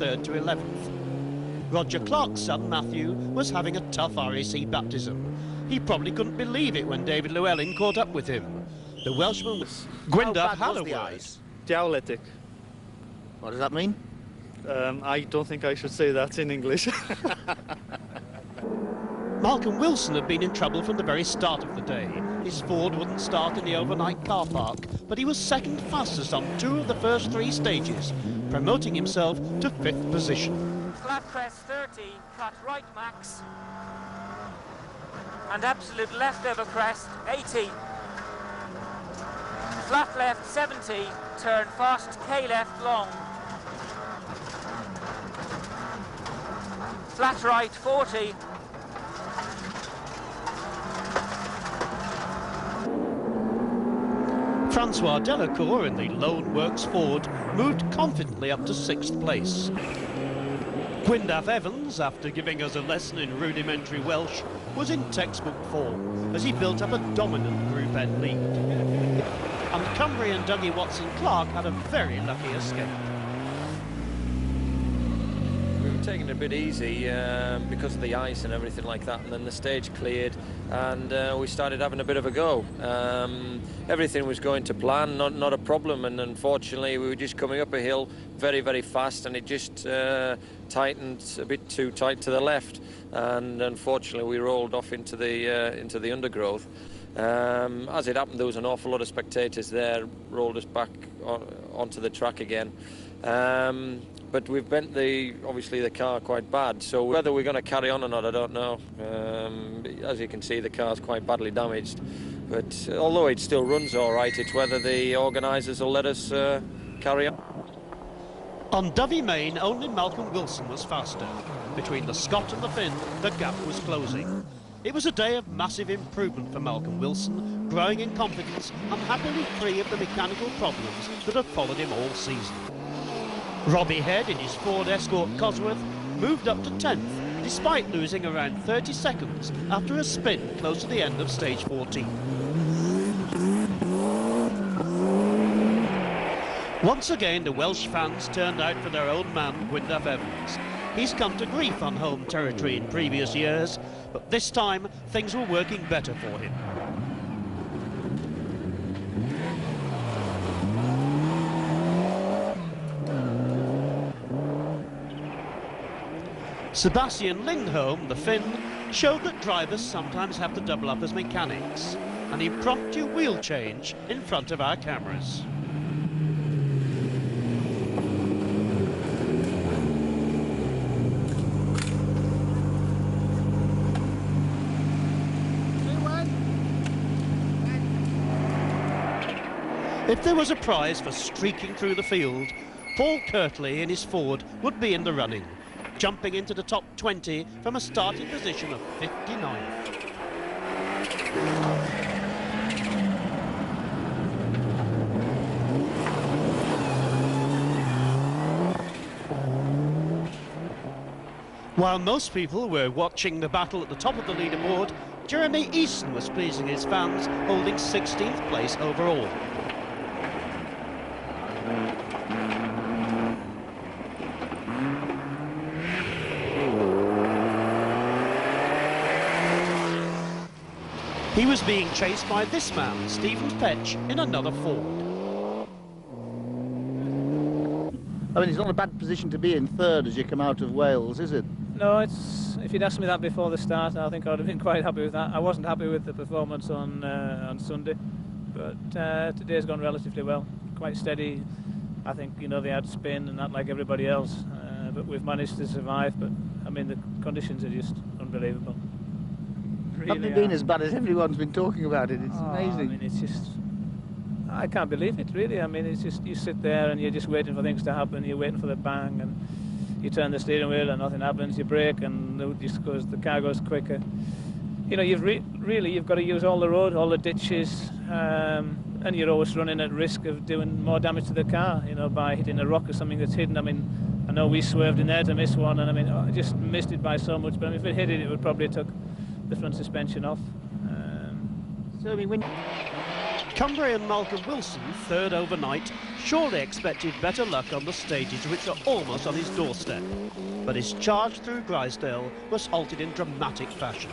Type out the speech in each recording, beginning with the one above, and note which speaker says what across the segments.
Speaker 1: 3rd to 11th. Roger Clark's son, Matthew, was having a tough RAC baptism. He probably couldn't believe it when David Llewellyn caught up with him. The Welshman was... Gwyndaf had a word.
Speaker 2: Dialectic.
Speaker 3: What does that mean?
Speaker 2: I don't think I should say that in English.
Speaker 1: Malcolm Wilson had been in trouble from the very start of the day. His Ford wouldn't start in the overnight car park, but he was second fastest on 2 of the first 3 stages, promoting himself to 5th position.
Speaker 4: Flat crest 30, cut right max, and absolute left over crest 80. Flat left 70, turn fast, K left long. Flat right 40.
Speaker 1: Francois Delacour in the Lone Works Ford moved confidently up to 6th place. Gwyndaf Evans, after giving us a lesson in rudimentary Welsh, was in textbook form as he built up a dominant Group N lead. And Cumbrian Dougie Watson-Clark had a very lucky escape.
Speaker 5: We were taking it a bit easy because of the ice and everything like that, and then the stage cleared and we started having a bit of a go. Everything was going to plan, not a problem, and unfortunately we were just coming up a hill very, very fast, and it just tightened a bit too tight to the left, and unfortunately we rolled off into the undergrowth. As it happened, there was an awful lot of spectators there, rolled us back onto the track again. But we've bent obviously the car quite bad, so whether we're going to carry on or not, I don't know. As you can see, the car's quite badly damaged, but although it still runs all right, it's whether the organisers will let us carry on.
Speaker 1: On Dovey Main, only Malcolm Wilson was faster. Between the Scot and the Finn, the gap was closing. It was a day of massive improvement for Malcolm Wilson, growing in confidence and happily free of the mechanical problems that have followed him all season. Robbie Head in his Ford Escort Cosworth moved up to 10th, despite losing around 30 seconds after a spin close to the end of stage 14. Once again, the Welsh fans turned out for their old man, Gwyndaf Evans. He's come to grief on home territory in previous years, but this time things were working better for him. Sebastian Lindholm, the Finn, showed that drivers sometimes have to double up as mechanics, an impromptu wheel change in front of our cameras. If there was a prize for streaking through the field, Paul Kirtley in his Ford would be in the running, jumping into the top 20 from a starting position of 59. While most people were watching the battle at the top of the leaderboard, Jeremy Easton was pleasing his fans, holding 16th place overall. He was being chased by this man, Stephen Petch, in another Ford.
Speaker 3: I mean, it's not a bad position to be in 3rd as you come out of Wales, is it?
Speaker 6: No, if you'd asked me that before the start, I think I would have been quite happy with that. I wasn't happy with the performance on Sunday, but today's gone relatively well, quite steady. I think, you know, they had spin and that like everybody else, but we've managed to survive. But I mean, the conditions are just unbelievable.
Speaker 3: Haven't they been as bad as everyone's been talking about it? It's amazing.
Speaker 6: I mean, it's just, I can't believe it, really. I mean, it's just, you sit there and you're just waiting for things to happen. You're waiting for the bang, and you turn the steering wheel and nothing happens. You brake and the car goes quicker. You know, you've got to use all the road, all the ditches, and you're always running at risk of doing more damage to the car, you know, by hitting a rock or something that's hidden. I mean, I know we swerved in there to miss one, and I mean, I just missed it by so much. But I mean, if it hit it, it would probably have took the front suspension off.
Speaker 3: So I mean, when
Speaker 1: Cumbrian Malcolm Wilson, third overnight, surely expected better luck on the stages which are almost on his doorstep. But his charge through Grisdale was halted in dramatic fashion.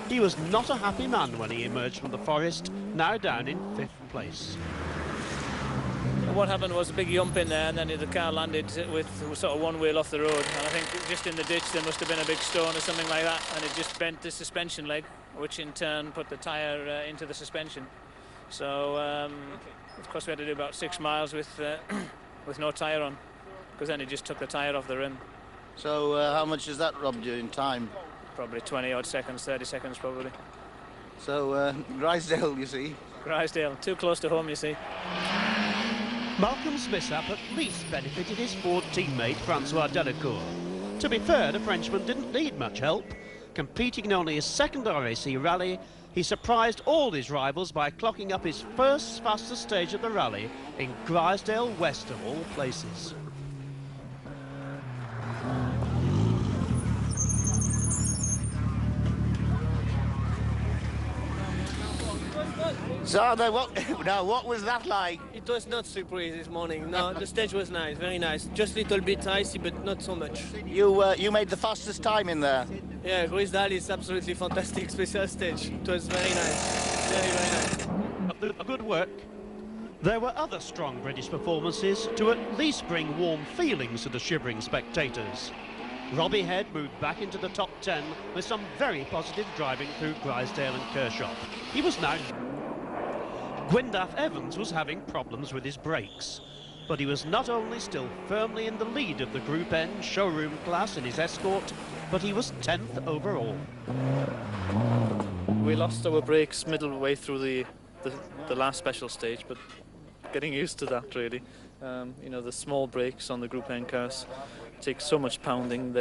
Speaker 1: He was not a happy man when he emerged from the forest, now down in 5th place.
Speaker 6: What happened was a big yump in there, and then the car landed with sort of one wheel off the road, and I think just in the ditch there must have been a big stone or something like that, and it just bent the suspension leg, which in turn put the tyre into the suspension. So of course we had to do about 6 miles with with no tyre on, because then it just took the tyre off the rim.
Speaker 3: So how much has that robbed you in time?
Speaker 6: Probably 20 odd seconds, 30 seconds probably.
Speaker 3: So Grisdale, you see.
Speaker 6: Grisdale, too close to home, you see.
Speaker 1: Malcolm's mishap at least benefited his Ford teammate Francois Delacour. To be fair, the Frenchman didn't need much help. Competing in only his second RAC rally, he surprised all his rivals by clocking up his first fastest stage of the rally in Grisdale West of all places.
Speaker 3: So then what was that like?
Speaker 7: It was not super easy this morning. No, the stage was nice, very nice. Just a little bit icy, but not so much.
Speaker 3: You made the fastest time in there.
Speaker 7: Yeah, Grisdale is absolutely fantastic special stage. It was very nice, very nice.
Speaker 1: Good work. There were other strong British performances to at least bring warm feelings to the shivering spectators. Robbie Head moved back into the top 10 with some very positive driving through Grisdale and Kershaw. He was now... Gwyndaf Evans was having problems with his brakes, but he was not only still firmly in the lead of the Group N showroom class in his Escort, but he was 10th overall.
Speaker 2: We lost our brakes middle way through the last special stage, but getting used to that really. You know, the small brakes on the Group N cars take so much pounding.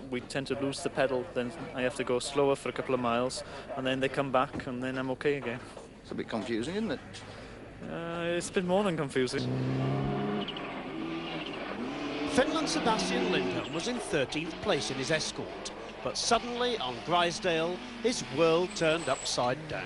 Speaker 2: We tend to lose the pedal, then I have to go slower for a couple of miles, and then they come back, and then I'm okay again.
Speaker 3: It's a bit confusing, isn't it?
Speaker 2: It's been more than confusing.
Speaker 1: Finland's Sebastian Lindholm was in 13th place in his Escort, but suddenly on Grisdale, his world turned upside down.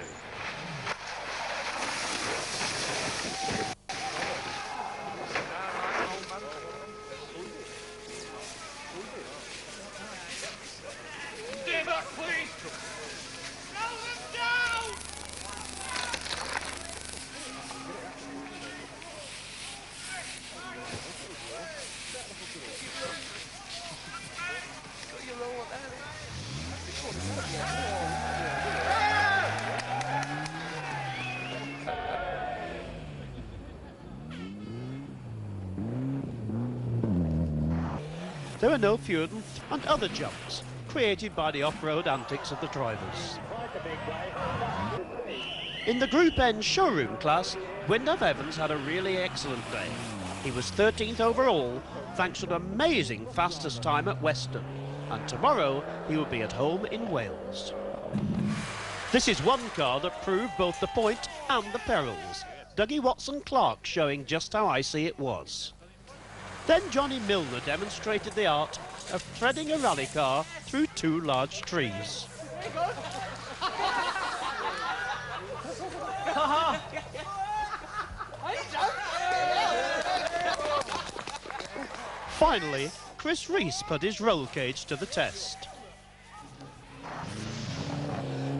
Speaker 1: There were no fewer than and other jumps created by the off-road antics of the drivers. In the Group N showroom class, Gwyndaf Evans had a really excellent day. He was 13th overall, thanks to an amazing fastest time at Western, and tomorrow he will be at home in Wales. This is one car that proved both the point and the perils. Dougie Watson-Clark showing just how icy it was. Then Johnny Milner demonstrated the art of threading a rally car through 2 large trees. Finally, Chris Rees put his roll cage to the test.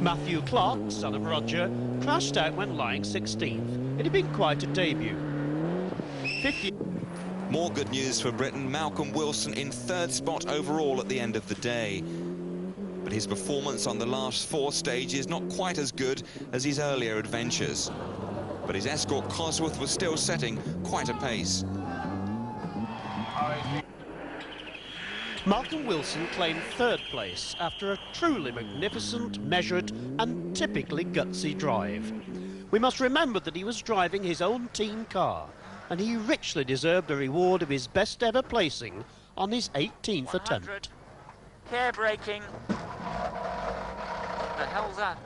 Speaker 1: Matthew Clark, son of Roger, crashed out when lying 16th. It had been quite a debut. 50.
Speaker 8: More good news for Britain. Malcolm Wilson in 3rd spot overall at the end of the day. But his performance on the last 4 stages not quite as good as his earlier adventures. But his Escort Cosworth was still setting quite a pace.
Speaker 1: Malcolm Wilson claimed 3rd place after a truly magnificent, measured and typically gutsy drive. We must remember that he was driving his own team car, and he richly deserved the reward of his best ever placing on his 18th attempt.
Speaker 4: Care braking. What the hell's that?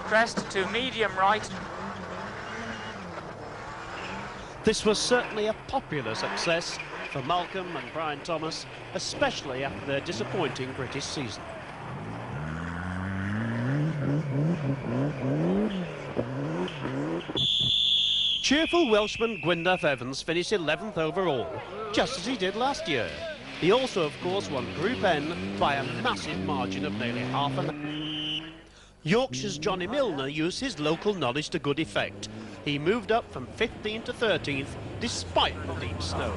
Speaker 4: Crest to medium right.
Speaker 1: This was certainly a popular success for Malcolm and Brian Thomas, especially after their disappointing British season. Cheerful Welshman Gwyndaf Evans finished 11th overall, just as he did last year. He also, of course, won Group N by a massive margin of nearly half an hour. Yorkshire's Johnny Milner used his local knowledge to good effect. He moved up from 15th to 13th, despite the deep snow.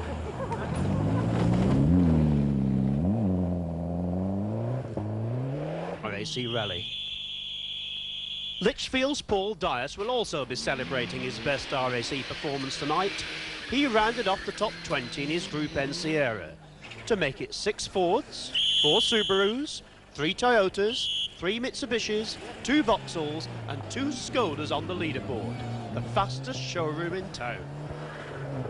Speaker 1: RAC Rally. Lichfield's Paul Dias will also be celebrating his best RAC performance tonight. He rounded off the top 20 in his Group N Sierra to make it 6 Fords, 4 Subarus, 3 Toyotas, 3 Mitsubishis, 2 Vauxhalls and 2 Skodas on the leaderboard. The fastest showroom in town.